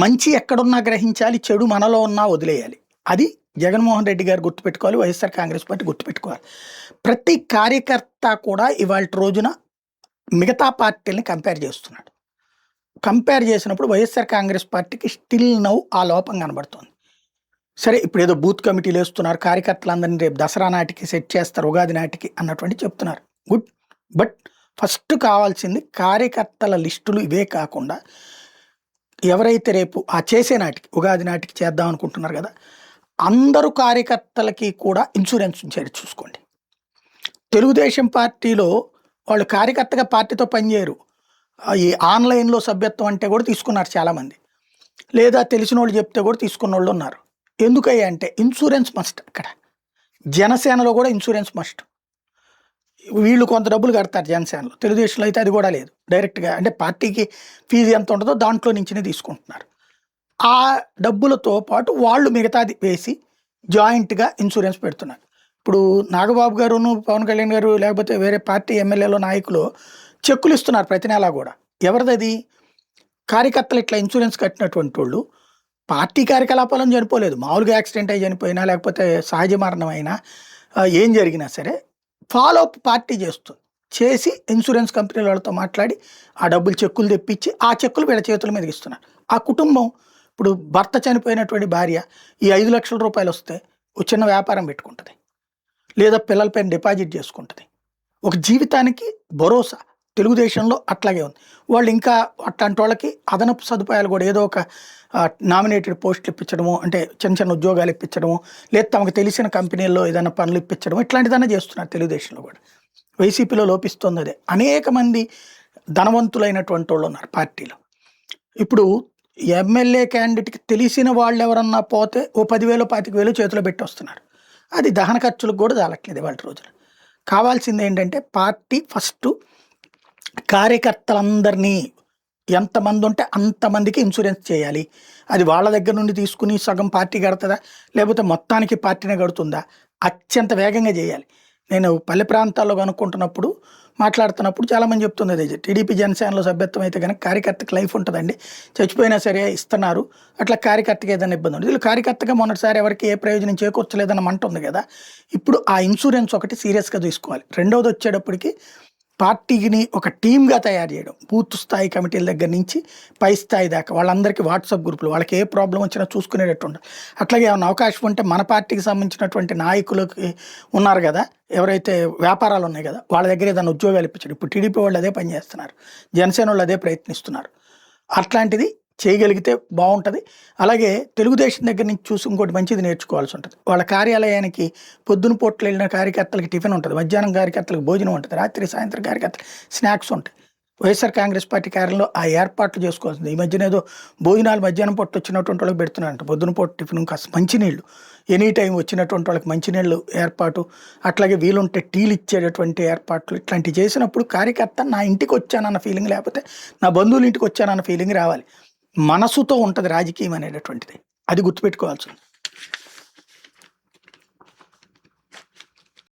మంచి ఎక్కడున్నా గ్రహించాలి, చెడు మనలో ఉన్నా వదిలేయాలి. అది జగన్మోహన్ రెడ్డి గారు గుర్తుపెట్టుకోవాలి, వైఎస్ఆర్ కాంగ్రెస్ పార్టీ గుర్తుపెట్టుకోవాలి. ప్రతి కార్యకర్త కూడా ఇవాల్టి రోజున మిగతా పార్టీలని కంపేర్ చేస్తున్నాడు. కంపేర్ చేసినప్పుడు వైఎస్ఆర్ కాంగ్రెస్ పార్టీకి స్టిల్ నౌ ఆ లోపం కనబడుతోంది. సరే ఇప్పుడేదో బూత్ కమిటీలు వేస్తున్నారు, కార్యకర్తలందరినీ రేపు దసరా నాటికి సెట్ చేస్తారు, ఉగాది నాటికి అన్నటువంటి చెప్తున్నారు. గుడ్. బట్ ఫస్ట్ కావాల్సింది కార్యకర్తల లిస్టులు ఇవే కాకుండా ఎవరైతే రేపు ఆ చేసే నాటికి ఉగాది నాటికి చేద్దాం అనుకుంటున్నారు కదా, అందరూ కార్యకర్తలకి కూడా ఇన్సూరెన్స్ ఉంచేది చూసుకోండి. తెలుగుదేశం పార్టీలో వాళ్ళు కార్యకర్తగా పార్టీతో పనిచేయరు. ఈ ఆన్లైన్లో సభ్యత్వం అంటే కూడా తీసుకున్నారు చాలామంది, లేదా తెలిసిన వాళ్ళు చెప్తే కూడా తీసుకున్న వాళ్ళు ఉన్నారు. ఎందుకయ్యా అంటే ఇన్సూరెన్స్ మస్ట్. అక్కడ జనసేనలో కూడా ఇన్సూరెన్స్ మస్ట్. వీళ్ళు కొంత డబ్బులు కడతారు జనసేనలో, తెలుగుదేశంలో అయితే అది కూడా లేదు. డైరెక్ట్గా అంటే పార్టీకి ఫీజు ఎంత ఉంటుందో దాంట్లో నుంచినే తీసుకుంటున్నారు. ఆ డబ్బులతో పాటు వాళ్ళు మిగతాది వేసి జాయింట్గా ఇన్సూరెన్స్ పెడుతున్నారు. ఇప్పుడు నాగబాబు గారును పవన్ కళ్యాణ్ గారు లేకపోతే వేరే పార్టీ ఎమ్మెల్యేలు నాయకులు చెక్కులు ఇస్తున్నారు ప్రతి నెల కూడా. ఎవరిది? కార్యకర్తలు ఇట్లా ఇన్సూరెన్స్ కట్టినటువంటి వాళ్ళు పార్టీ కార్యకలాపాలను చనిపోలేదు, మామూలుగా యాక్సిడెంట్ అయి చనిపోయినా లేకపోతే సహజ మరణం అయినా ఏం జరిగినా సరే ఫాలో అప్ పార్టీ చేస్తుంది. చేసి ఇన్సూరెన్స్ కంపెనీల వాళ్ళతో మాట్లాడి ఆ డబ్బులు చెక్కులు తెప్పించి ఆ చెక్కులు వీళ్ళ చేతుల మీదకి ఇస్తున్నారు. ఆ కుటుంబం ఇప్పుడు భర్త చనిపోయినటువంటి భార్య ఈ 5 లక్షల రూపాయలు వస్తే ఒక చిన్న వ్యాపారం పెట్టుకుంటుంది, లేదా పిల్లలపైన డిపాజిట్ చేసుకుంటుంది. ఒక జీవితానికి భరోసా. తెలుగుదేశంలో అట్లాగే ఉంది. వాళ్ళు ఇంకా అట్లాంటి వాళ్ళకి అదనపు సదుపాయాలు కూడా ఏదో ఒక నామినేటెడ్ పోస్టులు ఇప్పించడము, అంటే చిన్న చిన్న ఉద్యోగాలు ఇప్పించడము, లేదా తమకు తెలిసిన కంపెనీల్లో ఏదైనా పనులు ఇప్పించడం, ఇట్లాంటిదన్నా చేస్తున్నారు తెలుగుదేశంలో కూడా. వైసీపీలో లోపిస్తుంది అదే. అనేక మంది ధనవంతులైనటువంటి వాళ్ళు ఉన్నారు పార్టీలో. ఇప్పుడు ఎమ్మెల్యే క్యాండిడేట్కి తెలిసిన వాళ్ళు ఎవరన్నా పోతే ఓ 10,000 25,000 చేతిలో పెట్టి వస్తున్నారు. అది దహన ఖర్చులకు కూడా చాలట్లేదు వాళ్ళ రోజులు. కావాల్సింది ఏంటంటే పార్టీ ఫస్ట్ కార్యకర్తలందరినీ ఎంతమంది ఉంటే అంతమందికి ఇన్సూరెన్స్ చేయాలి. అది వాళ్ళ దగ్గర నుండి తీసుకుని సగం పార్టీ కడుతుందా లేకపోతే మొత్తానికి పార్టీనే కడుతుందా, అత్యంత వేగంగా చేయాలి. నేను పల్లె ప్రాంతాల్లో కనుక్కుంటున్నప్పుడు మాట్లాడుతున్నప్పుడు చాలామంది చెప్తుంది అదే, టీడీపీ జనసేనలో సభ్యత్వం అయితే కనుక కార్యకర్తకి లైఫ్ ఉంటుందండి, చచ్చిపోయినా సరే ఇస్తున్నారు, అట్లా కార్యకర్తకి ఏదైనా ఇబ్బంది ఉంటుంది. వీళ్ళు కార్యకర్తగా మొన్నటిసారి ఎవరికి ఏ ప్రయోజనం చేకూర్చలేదన్న మంట ఉంది కదా. ఇప్పుడు ఆ ఇన్సూరెన్స్ ఒకటి సీరియస్గా తీసుకోవాలి. రెండవది వచ్చేటప్పటికి పార్టీని ఒక టీమ్గా తయారు చేయడం, బూత్ స్థాయి కమిటీల దగ్గర నుంచి పై స్థాయి దాకా వాళ్ళందరికీ వాట్సాప్ గ్రూపులు, వాళ్ళకి ఏ ప్రాబ్లం వచ్చినా చూసుకునేటట్టు ఉండాలి. అట్లాగే ఏమైనా అవకాశం ఉంటే మన పార్టీకి సంబంధించినటువంటి నాయకులకి ఉన్నారు కదా, ఎవరైతే వ్యాపారాలు ఉన్నాయి కదా, వాళ్ళ దగ్గర ఏదైనా ఉద్యోగాలు ఇప్పించాడు. ఇప్పుడు టీడీపీ వాళ్ళు అదే పని చేస్తున్నారు, జనసేన వాళ్ళు అదే ప్రయత్నిస్తున్నారు. అట్లాంటిది చేయగలిగితే బాగుంటుంది. అలాగే తెలుగుదేశం దగ్గర నుంచి చూసి ఇంకోటి మంచిది నేర్చుకోవాల్సి ఉంటుంది. వాళ్ళ కార్యాలయానికి పొద్దున పూటలు వెళ్ళిన కార్యకర్తలకి టిఫిన్ ఉంటుంది, మధ్యాహ్నం కార్యకర్తలకు భోజనం ఉంటుంది, రాత్రి సాయంత్రం కార్యకర్తలు స్నాక్స్ ఉంటాయి. వైఎస్ఆర్ కాంగ్రెస్ పార్టీ కార్యాలయంలో ఆ ఏర్పాట్లు చేసుకోవాల్సింది. ఈ మధ్యన ఏదో భోజనాలు మధ్యాహ్నం పూట వచ్చినటువంటి వాళ్ళకి పెడుతున్నారంట, పొద్దున పూట టిఫిన్, కాస్త మంచినీళ్ళు ఎనీ టైం వచ్చినటువంటి వాళ్ళకి మంచినీళ్ళు ఏర్పాటు, అట్లాగే వీలుంటే టీలు ఇచ్చేటటువంటి ఏర్పాట్లు, ఇట్లాంటివి చేసినప్పుడు కార్యకర్త నా ఇంటికి వచ్చానన్న ఫీలింగ్, లేకపోతే నా బంధువుల ఇంటికి వచ్చానన్న ఫీలింగ్ రావాలి. మనసుతో ఉంటుంది రాజకీయం అనేటటువంటిది, అది గుర్తుపెట్టుకోవాల్సింది.